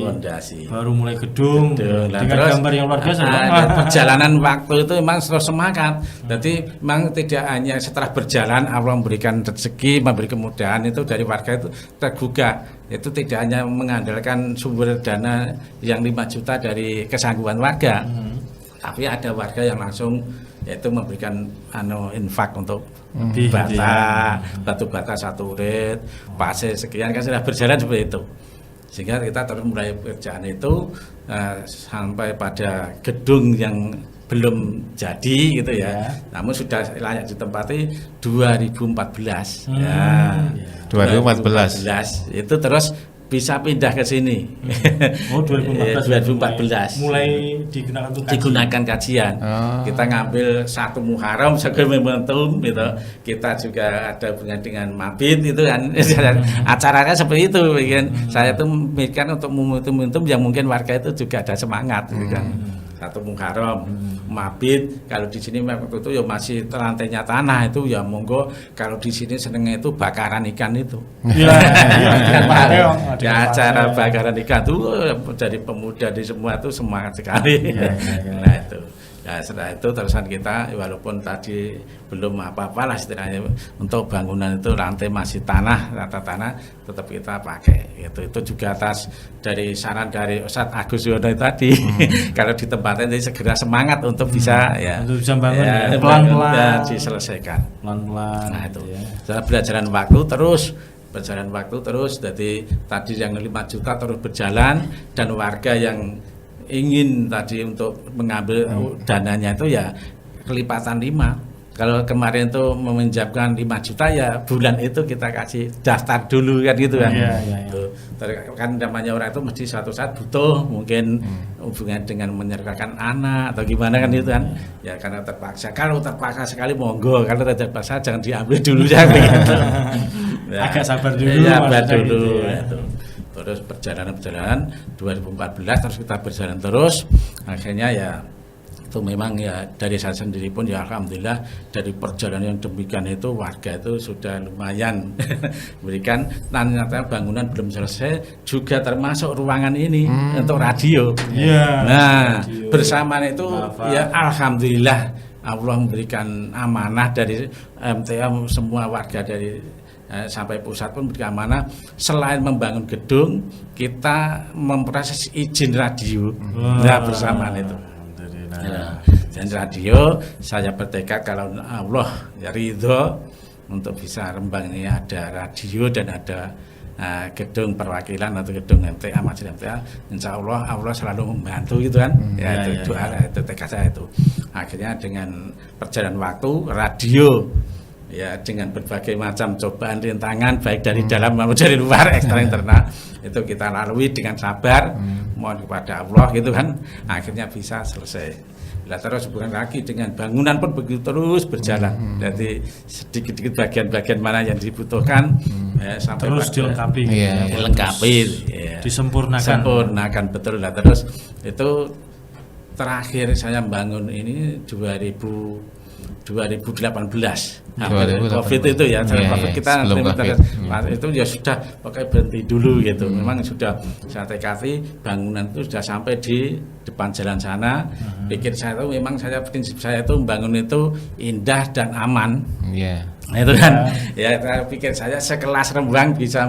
baru mulai gedung. Dengan terus, gambar yang luar biasa. Perjalanan waktu itu memang terus semangat. Jadi memang tidak hanya setelah berjalan Allah memberikan rezeki, memberi kemudahan itu dari warga itu tergugah. Itu tidak hanya mengandalkan sumber dana yang 5 juta dari kesanggupan warga, tapi ada warga yang langsung yaitu memberikan infak untuk batu bata 1 red, pasir sekian, kan sudah berjalan seperti itu. Sehingga kita terus mulai pekerjaan itu sampai pada gedung yang belum jadi gitu ya. Namun sudah layak ditempati 2014. 2014 itu terus bisa pindah ke sini. 2014 mulai digunakan kajian. Kita ngambil 1 Muharram sebagai momentum gitu. Kita juga ada hubungan dengan Mabit itu kan. Acaranya seperti itu kan. Saya tuh mikirkan untuk momentum yang mungkin warga itu juga ada semangat gitu kan. 1 Muharram, Mabit. Kalau di sini waktu itu ya masih lantainya tanah itu ya monggo. Kalau di sini senengnya itu bakaran ikan itu. Iya. Ya acara bakaran ikan itu dari pemuda di semua itu semangat sekali. Nah itu. Ya setelah itu terusan kita walaupun tadi belum apa-apa lah istilahnya untuk bangunan itu lantai masih tanah, rata tanah tetap kita pakai gitu. Itu juga atas dari saran dari Ustadz Agus Yono tadi kalau ditempatin jadi segera semangat untuk bisa ya untuk bisa bangun ya, pelan-pelan dan diselesaikan pelan-pelan. nah itu ya. setelah berjalan waktu terus jadi tadi yang 5 juta terus berjalan dan warga yang ingin tadi untuk mengambil dananya itu ya kelipatan 5. Kalau kemarin itu meminjamkan 5 juta ya bulan itu kita kasih daftar dulu kan gitu kan. Iya. Tuh, kan namanya orang itu mesti suatu saat butuh mungkin hubungan dengan menyertakan anak atau gimana kan itu kan. Ya karena terpaksa. Kalau terpaksa sekali monggo, kalau tidak terpaksa jangan diambil dulu ya begitu. Ya, Agak sabar dulu. Ya, sabar maksudnya dulu. gitu ya. Itu. Terus perjalanan 2014 terus kita berjalan terus akhirnya ya itu memang ya dari saya sendiri pun ya alhamdulillah dari perjalanan yang demikian itu warga itu sudah lumayan berikan ternyata bangunan belum selesai juga termasuk ruangan ini untuk radio. Iya. Nah Radio. Bersamaan itu Maaf. ya alhamdulillah Allah memberikan amanah dari MTA semua warga dari sampai pusat pun beri amanah selain membangun gedung kita memproses izin radio. Nah bersamaan itu ya, dan radio saya bertekad kalau Allah ya ridho untuk bisa Rembang ini ada radio dan ada gedung perwakilan atau gedung MTA Majelis MTA insya Allah selalu membantu gitu kan itu doa itu tekad saya itu akhirnya dengan perjalanan waktu radio ya dengan berbagai macam cobaan rintangan baik dari dalam maupun dari luar ekstra internal itu kita lalui dengan sabar mohon kepada Allah gitu kan akhirnya bisa selesai. Lah terus bukan lagi dengan bangunan pun begitu terus berjalan jadi sedikit-sedikit bagian-bagian mana yang dibutuhkan sampai Terus dilengkapi. dilengkapi ya. Disempurnakan betul lah terus itu terakhir saya bangun ini 2018 COVID itu ya COVID kita itu ya sudah pakai berhenti dulu gitu memang sudah saya tekati bangunan itu sudah sampai di depan jalan sana pikir saya itu memang prinsip saya itu membangun itu indah dan aman nah, itu kan ya saya pikir saya sekelas Rembang bisa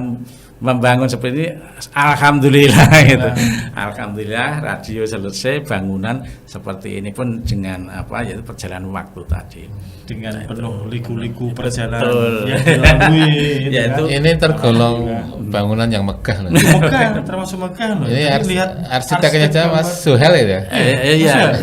membangun seperti ini alhamdulillah gitu. Alhamdulillah radio selesai bangunan seperti ini pun dengan yaitu perjalanan waktu tadi dengan penuh liku-liku perjalanan betul. yang dilalui Ya, itu Ini tergolong bangunan yang megah loh. Megah, termasuk megah loh. Ini Jadi lihat arsiteknya aja Mas Suhel ya. Iya.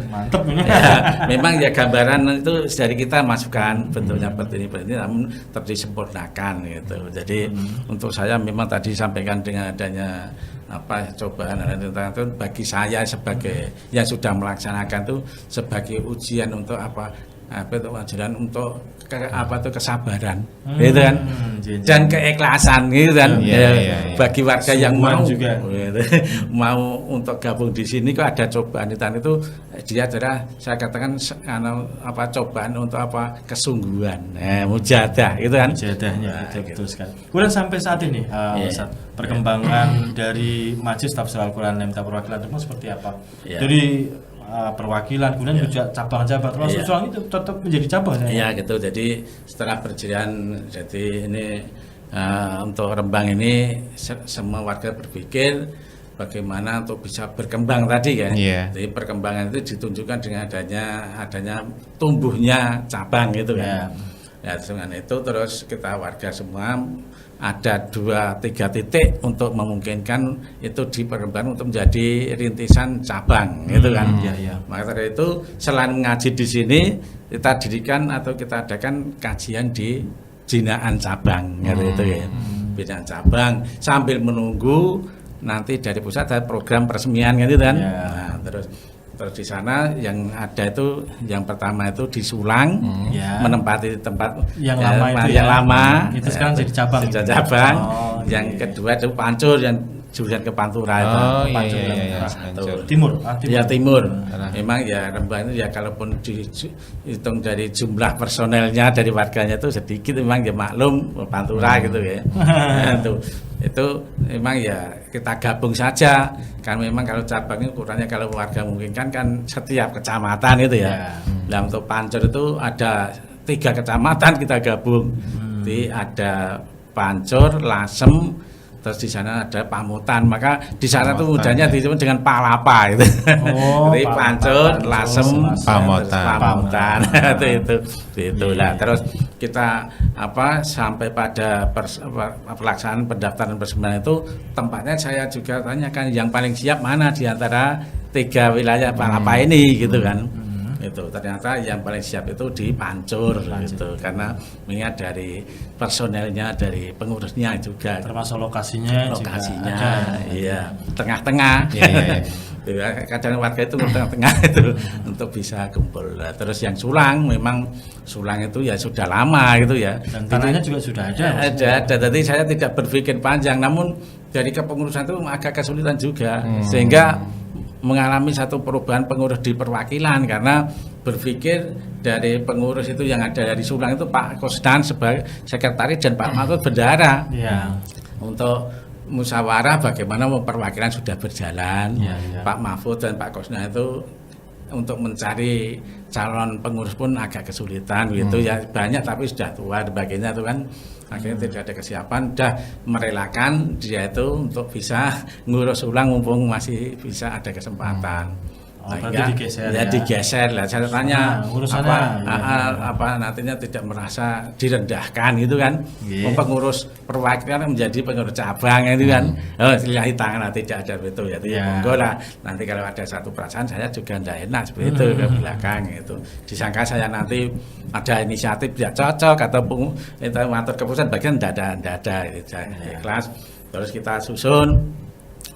Mantap ini. Ya, memang ya gambaran itu dari kita masukkan bentuknya seperti ini namun tetap disempurnakan gitu. Jadi untuk saya memang tadi sampaikan dengan adanya cobaan dan rintangan itu bagi saya sebagai yang sudah melaksanakan itu sebagai ujian untuk itu ajaran untuk kesabaran gitu kan dan keikhlasan gitu kan bagi warga yang mau juga gitu, mau untuk gabung di sini kok ada cobaan itu dia adalah saya katakan cobaan untuk kesungguhan mujahadah gitu kan mujahadahnya betul sekali. Kemudian sampai saat ini Ustaz, perkembangan dari Majelis Tafsir Al-Quran MTA Perwakilan Rembang seperti apa? Jadi perwakilan kemudian juga cabang-cabang termasuk soal itu tetap menjadi cabang ya gitu. Jadi setelah berjalan jadi ini untuk Rembang ini semua warga berpikir bagaimana untuk bisa berkembang tadi kan. Jadi perkembangan itu ditunjukkan dengan adanya tumbuhnya cabang gitu kan. Ya dengan itu terus kita warga semua ada 2-3 titik untuk memungkinkan itu diperkembangkan untuk menjadi rintisan cabang gitu kan. Maka dari itu selain mengaji di sini kita dirikan atau kita adakan kajian di binaan cabang gitu ya. Binaan cabang sambil menunggu nanti dari pusat ada program peresmian gitu kan. Nah, terus di sana yang ada itu yang pertama itu di Sulang menempati tempat yang lama itu lama itu sekarang jadi cabang. Yang kedua itu Pancur yang jurusan ke Pantura itu. Oh iya Pancur, iya iya. Pancur. Timur. Ya timur. Nah. Memang ya Rembang itu ya kalaupun dihitung dari jumlah personelnya dari warganya itu sedikit, memang ya maklum Pantura gitu ya. Nah, itu memang ya kita gabung saja. Kan memang kalau cabang ini ukurannya kalau warga mungkin kan setiap kecamatan itu ya. Nah untuk Pancur itu ada 3 kecamatan kita gabung. Jadi ada Pancur, Lasem, terus di sana ada Pamutan. Maka di sana tuh mudahnya disebut dengan Palapa itu. Oh, Jadi Pancur, Lasem, Pamutan. Pamutan. itu lah. Terus kita sampai pada pelaksanaan pendaftaran persembahyan itu tempatnya saya juga tanyakan yang paling siap mana di antara 3 wilayah Palapa ini gitu kan. Itu ternyata yang paling siap itu di Pancur gitu, karena mengingat dari personelnya, dari pengurusnya juga, Termasuk lokasinya juga ada. iya, tengah-tengah. Iya. Kadang warga itu tengah-tengah itu untuk bisa kumpul. Nah, terus yang Sulang, memang Sulang itu ya sudah lama gitu ya. Dan tanahnya juga sudah ada. Ada. Tadi saya tidak berpikir panjang, namun dari kepengurusan itu agak kesulitan juga, sehingga mengalami satu perubahan pengurus di perwakilan, karena berpikir dari pengurus itu yang ada dari Sulang itu Pak Kosdan sebagai sekretaris dan Pak Mahfud bendahara. Iya. Untuk musyawarah bagaimana perwakilan sudah berjalan, Ya. Pak Mahfud dan Pak Kosdan itu untuk mencari calon pengurus pun agak kesulitan gitu ya, banyak tapi sudah tua dan sebagainya itu kan, akhirnya tidak ada kesiapan, sudah merelakan dia itu untuk bisa ngurus ulang mumpung masih bisa ada kesempatan. Oh, berarti digeser ya? Digeser lah. Saya tanya urusannya, nantinya tidak merasa direndahkan gitu kan. Pengurus perwakilan menjadi pengurus cabang itu kan. Oh, lillahi tangan, tidak ada itu ya. Monggo lah. Nanti kalau ada satu perasaan saya juga tidak enak seperti itu ke belakang itu. Disangka saya nanti ada inisiatif tidak cocok atau kita mengatur keputusan bagian tidak ada itu. Ikhlas. Terus kita susun.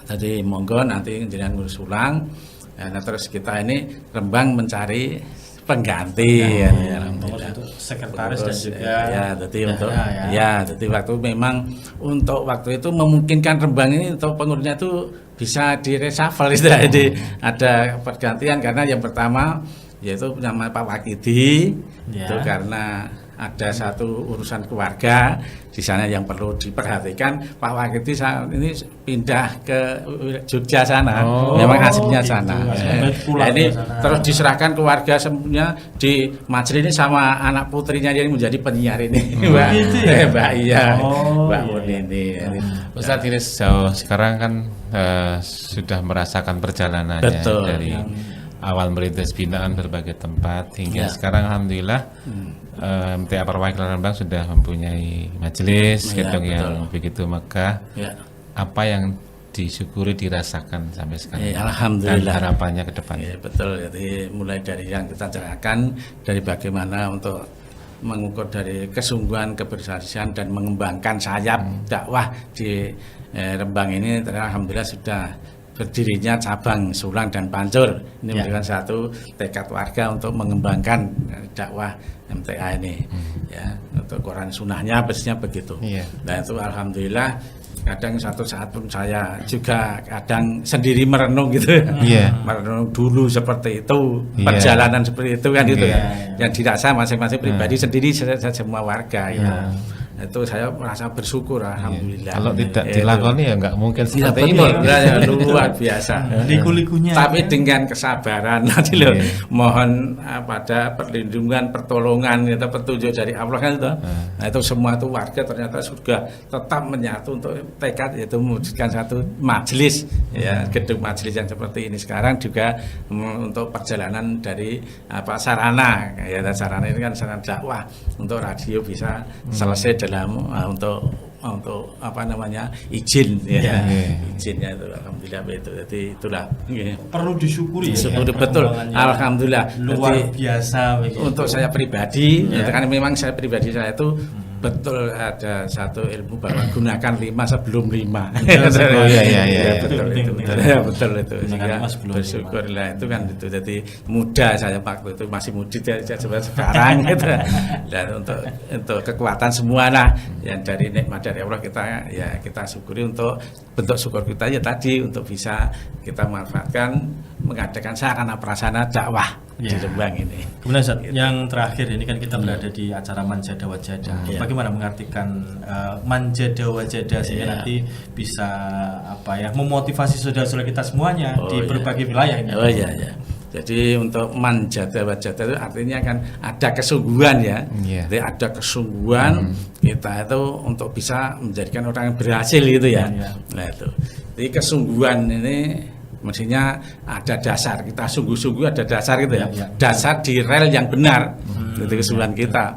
Tadi monggo nanti jenengan ngurus ulang. Nah, terus kita ini Rembang mencari pengganti Alhamdulillah. Untuk sekretaris dan juga jadi waktu memang untuk waktu itu memungkinkan Rembang ini untuk pengurusnya itu bisa direshuffle istilahnya. Jadi ada pergantian, karena yang pertama yaitu nama Pak Wakidi itu karena ada satu urusan keluarga di sana yang perlu diperhatikan. Pak Wakidi saat ini pindah ke Jogja sana, memang hasilnya gitu. sana. Pulang Ini sana. terus diserahkan keluarga semuanya di Majri ini sama anak putrinya yang menjadi penyiar ini, Mbak. Gitu ya? Mbak Mbak iya. Murni ini. Ustaz Iris sekarang kan sudah merasakan perjalanannya Betul. dari awal merintis binaan berbagai tempat hingga sekarang alhamdulillah MTA Perwakilan Rembang sudah mempunyai majelis gedung yang begitu megah. Apa yang disyukuri dirasakan sampai sekarang? Alhamdulillah. Dan harapannya ke depan. Betul. Jadi mulai dari yang kita cerahkan dari bagaimana untuk mengukur dari kesungguhan, keberhasilan dan mengembangkan sayap dakwah di Rembang ini, alhamdulillah sudah berdirinya cabang Sulang dan Pancur. Ini merupakan satu tekad warga untuk mengembangkan dakwah MTA ini. Ya, untuk Quran sunnahnya biasanya begitu. Nah itu alhamdulillah. Kadang satu saat pun saya juga kadang sendiri merenung gitu. Merenung dulu seperti itu, perjalanan seperti itu kan gitu ya. Yang dirasa masing-masing pribadi sendiri semua warga gitu. Itu saya merasa bersyukur alhamdulillah. Kalau tidak dilakoni ya nggak mungkin seperti ini. ini. Luar biasa. Liku-likunya. Tapi dengan kesabaran nanti loh, mohon pada perlindungan, pertolongan, itu petunjuk dari Allah kan itu. Nah itu semua itu warga ternyata sudah tetap menyatu untuk tekad yaitu mewujudkan satu majelis, ya gedung majelis yang seperti ini sekarang juga untuk perjalanan dari sarana, ya sarana ini kan sarana dakwah untuk radio bisa selesai dalam untuk izin izinnya itu alhamdulillah itu. Jadi itulah perlu disyukuri betul alhamdulillah luar biasa untuk saya pribadi karena memang saya pribadi saya itu betul ada satu ilmu bahwa gunakan 5 sebelum 5. Iya. Betul itu. Betul. Betul itu. Gunakan Sehingga 5 sebelum 5. bersyukurlah itu kan itu. Jadi muda saya waktu itu masih muda sekarang gitu. Dan untuk kekuatan semua lah yang dari nikmat dari Allah kita syukuri. Untuk bentuk syukur kita ya tadi untuk bisa kita manfaatkan mengadakan sarana prasarana dakwah di Rembang ini. Kemudian Ustaz, yang terakhir ini kan kita berada di acara Manjada Wajada. Bagaimana mengartikan Manjada Wajada sehingga nanti bisa memotivasi saudara-saudara kita semuanya di berbagai wilayah ini. Oh iya. Jadi untuk Manjada Wajada itu artinya kan ada kesungguhan ya. Jadi ada kesungguhan kita itu untuk bisa menjadikan orang yang berhasil gitu ya. Nah itu. Jadi kesungguhan ini mestinya ada dasar, kita sungguh-sungguh ada dasar gitu ya. Dasar di rel yang benar, itu kesungguhan kita.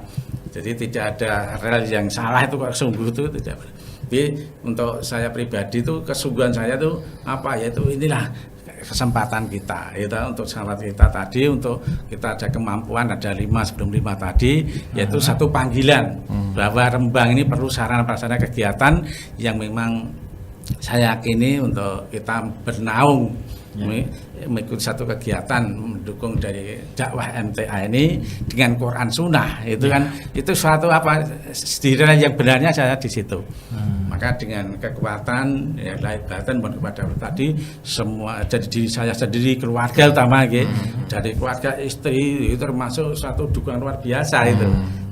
Jadi tidak ada rel yang salah itu kok sungguh itu tidak. Jadi untuk saya pribadi itu kesungguhan saya itu yaitu inilah kesempatan kita, untuk sahabat kita tadi, untuk kita ada kemampuan ada 5 sebelum 5 tadi, yaitu satu panggilan bahwa Rembang ini perlu sarana prasarana kegiatan yang memang saya yakini untuk kita bernaung mengikuti satu kegiatan mendukung dari dakwah MTA ini dengan Quran Sunnah itu kan itu suatu setidaknya yang benarnya saya di situ. Maka dengan kekuatan lahir batin kepada Allah tadi semua jadi diri saya sendiri keluarga utama dari keluarga istri itu termasuk satu dukungan luar biasa itu.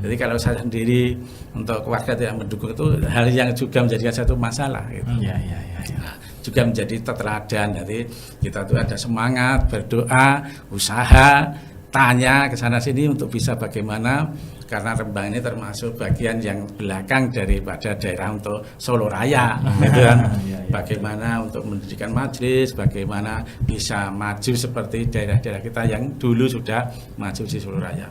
Jadi kalau saya sendiri untuk keluarga tidak mendukung itu hal yang juga menjadikan satu masalah gitu. Nah, juga menjadi teladan. Jadi kita tuh ada semangat berdoa, usaha, tanya ke sana sini untuk bisa bagaimana, karena Rembang ini termasuk bagian yang belakang daripada daerah untuk Solo Raya, gitu kan. Bagaimana untuk mendirikan majelis, bagaimana bisa maju seperti daerah-daerah kita yang dulu sudah maju di Solo Raya.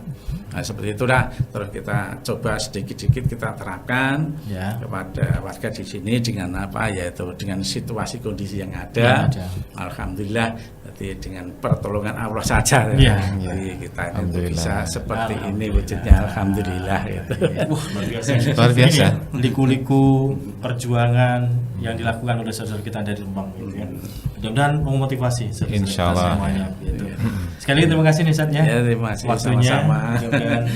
Nah, seperti itulah terus kita coba sedikit-sedikit kita terapkan kepada warga di sini dengan yaitu dengan situasi kondisi yang ada. Alhamdulillah, jadi dengan pertolongan Allah saja. Jadi kita itu bisa seperti ini wujudnya. Alhamdulillah. Luar biasa. Liku-liku perjuangan yang dilakukan oleh saudara kita dari Rembang. Mudah-mudahan memotivasi Insyaallah semuanya. Sekali lagi terima kasih nih Ustaz ya. Terima kasih Waktunya sama-sama.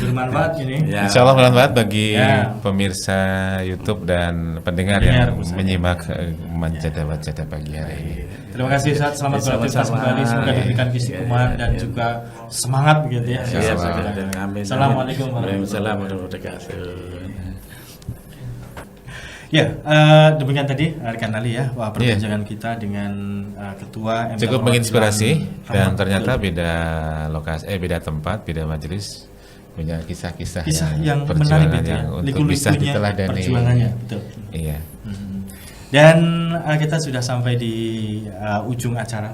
Bermanfaat ini. Insyaallah bermanfaat bagi pemirsa YouTube dan pendengar yang menyimak Manjada Wajada pagi hari ini. Terima kasih Ustaz, selamat beraktivitas kembali, semoga diberikan istiqomah dan juga semangat begitu ya. Assalamualaikum warahmatullahi wabarakatuh. Ya, demikian tadi rekan Ali ya, perbincangan kita dengan ketua MTA cukup menginspirasi dan ternyata beda lokasi, beda tempat, beda majelis punya kisah-kisah yang menarik yang untuk bisa diteladani. Perjuangannya, betul. Iya. Dan kita sudah sampai di ujung acara.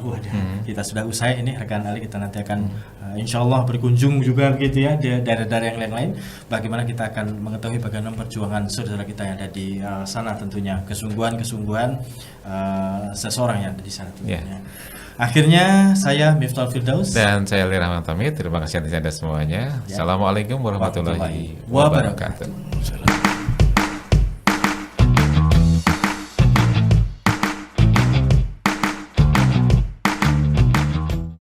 Kita sudah usai ini rekan Ali, kita nanti akan insya Allah berkunjung juga begitu ya di daerah-daerah yang lain. Bagaimana kita akan mengetahui bagaimana perjuangan saudara kita yang ada di sana, tentunya kesungguhan seseorang yang ada di sana tentunya. Akhirnya saya Miftahul Firdaus dan saya Ali Rahman Tamid. Terima kasih atas Anda semuanya. Assalamualaikum warahmatullahi wabarakatuh.